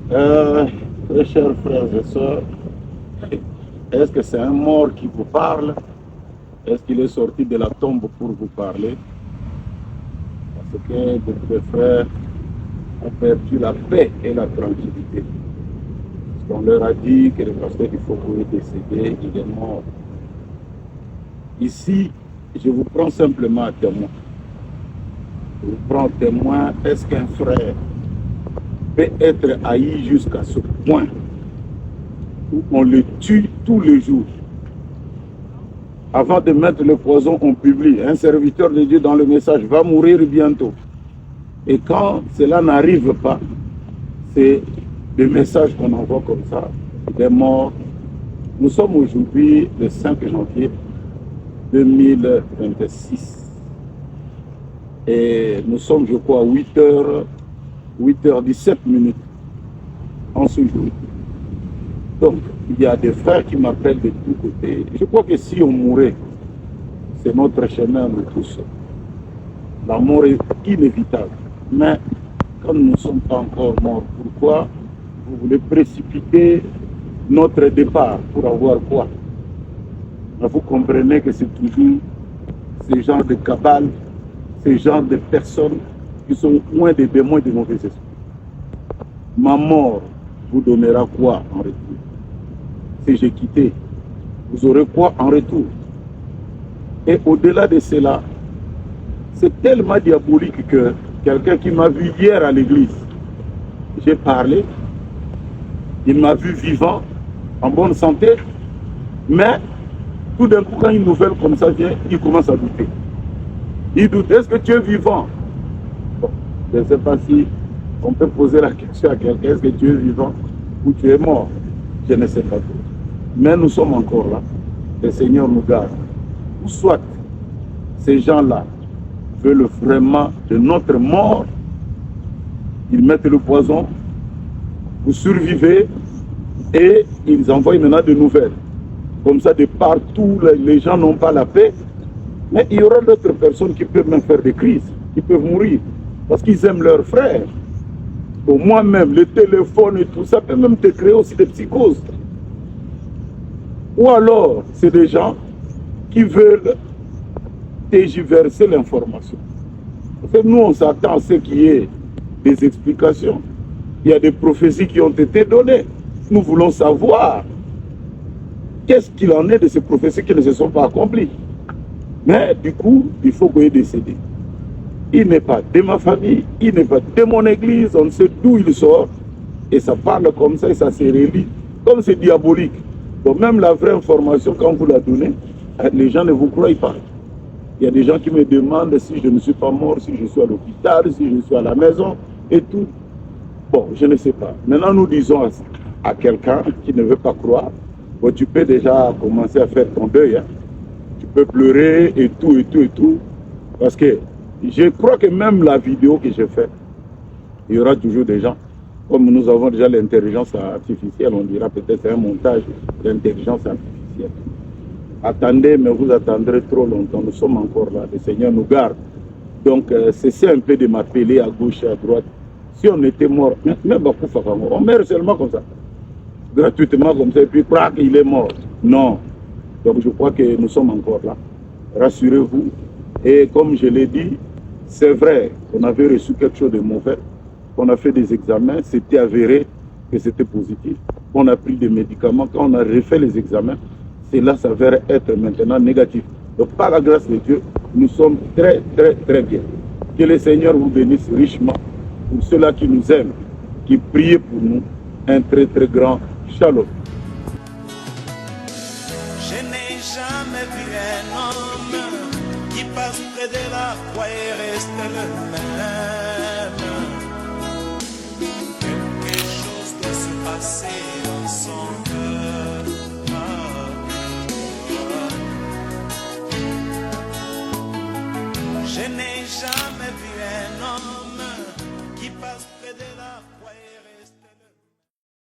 Très chers frères et sœurs, est-ce que c'est un mort qui vous parle? Est-ce qu'il est sorti de la tombe pour vous parler? Parce que d'autres frères ont perdu la paix et la tranquillité. Parce qu'on leur a dit que le pasteur il faut qu'il est décédé, il est mort. Ici, je vous prends simplement à témoin. Je vous prends témoin, est-ce qu'un frère peut être haï jusqu'à ce point où on le tue tous les jours? Avant de mettre le poison, on publie. Un serviteur de Dieu dans le message va mourir bientôt. Et quand cela n'arrive pas, c'est le message qu'on envoie comme ça. Il est mort. Nous sommes aujourd'hui le 5 janvier 2026. Et nous sommes, je crois, 8h17 en ce jour. Donc, il y a des frères qui m'appellent de tous côtés. Je crois que si on mourait, c'est notre chemin, nous tous. La mort est inévitable. Mais quand nous ne sommes pas encore morts, pourquoi vous voulez précipiter notre départ pour avoir quoi? Mais vous comprenez que c'est toujours ce genre de cabale, ce genre de personnes qui sont loin des démons et des mauvais esprits. Ma mort vous donnera quoi en retour? Si j'ai quitté, vous aurez quoi en retour? Et au-delà de cela, c'est tellement diabolique que quelqu'un qui m'a vu hier à l'église, j'ai parlé, il m'a vu vivant, en bonne santé, mais tout d'un coup, quand une nouvelle comme ça vient, il commence à douter. Il doute, est-ce que tu es vivant? Bon, je ne sais pas si on peut poser la question à quelqu'un, est-ce que tu es vivant ou tu es mort? Je ne sais pas. Mais nous sommes encore là. Le Seigneur nous garde. Ou soit, ces gens-là veulent vraiment de notre mort, ils mettent le poison, vous survivez et ils envoient maintenant de nouvelles. Comme ça, de partout, les gens n'ont pas la paix. Mais il y aura d'autres personnes qui peuvent même faire des crises, qui peuvent mourir, parce qu'ils aiment leurs frères. Donc moi-même, le téléphone et tout ça peut même te créer aussi des psychoses. Ou alors, c'est des gens qui veulent tergiverser l'information. Parce que nous, on s'attend à ce qu'il y ait des explications. Il y a des prophéties qui ont été données. Nous voulons savoir qu'est-ce qu'il en est de ces prophéties qui ne se sont pas accomplies. Mais du coup, il faut qu'il ait décédé. Il n'est pas de ma famille, il n'est pas de mon église, on ne sait d'où il sort. Et ça parle comme ça et ça se relie. Comme c'est diabolique. Donc même la vraie information, quand vous la donnez, les gens ne vous croient pas. Il y a des gens qui me demandent si je ne suis pas mort, si je suis à l'hôpital, si je suis à la maison et tout. Bon, je ne sais pas. Maintenant, nous disons à quelqu'un qui ne veut pas croire, bon, tu peux déjà commencer à faire ton deuil. Hein. Tu peux pleurer et tout, et tout, et tout. Parce que je crois que même la vidéo que j'ai faite, il y aura toujours des gens. Comme nous avons déjà l'intelligence artificielle, on dira peut-être c'est un montage d'intelligence artificielle. Attendez, mais vous attendrez trop longtemps. Nous sommes encore là. Le Seigneur nous garde. Donc, cessez un peu de m'appeler à gauche et à droite. Si on était mort, même on meurt seulement comme ça. Gratuitement comme ça, et puis, crac, il est mort. Non. Donc, je crois que nous sommes encore là. Rassurez-vous. Et comme je l'ai dit, c'est vrai qu'on avait reçu quelque chose de mauvais. On a fait des examens, c'était avéré que c'était positif. On a pris des médicaments. Quand on a refait les examens, cela s'avère être maintenant négatif. Donc, par la grâce de Dieu, nous sommes très, très, très bien. Que le Seigneur vous bénisse richement. Pour ceux-là qui nous aiment, qui prient pour nous, un très, très grand shalom. Je n'ai jamais vu un homme qui passe près de la croix et reste le même.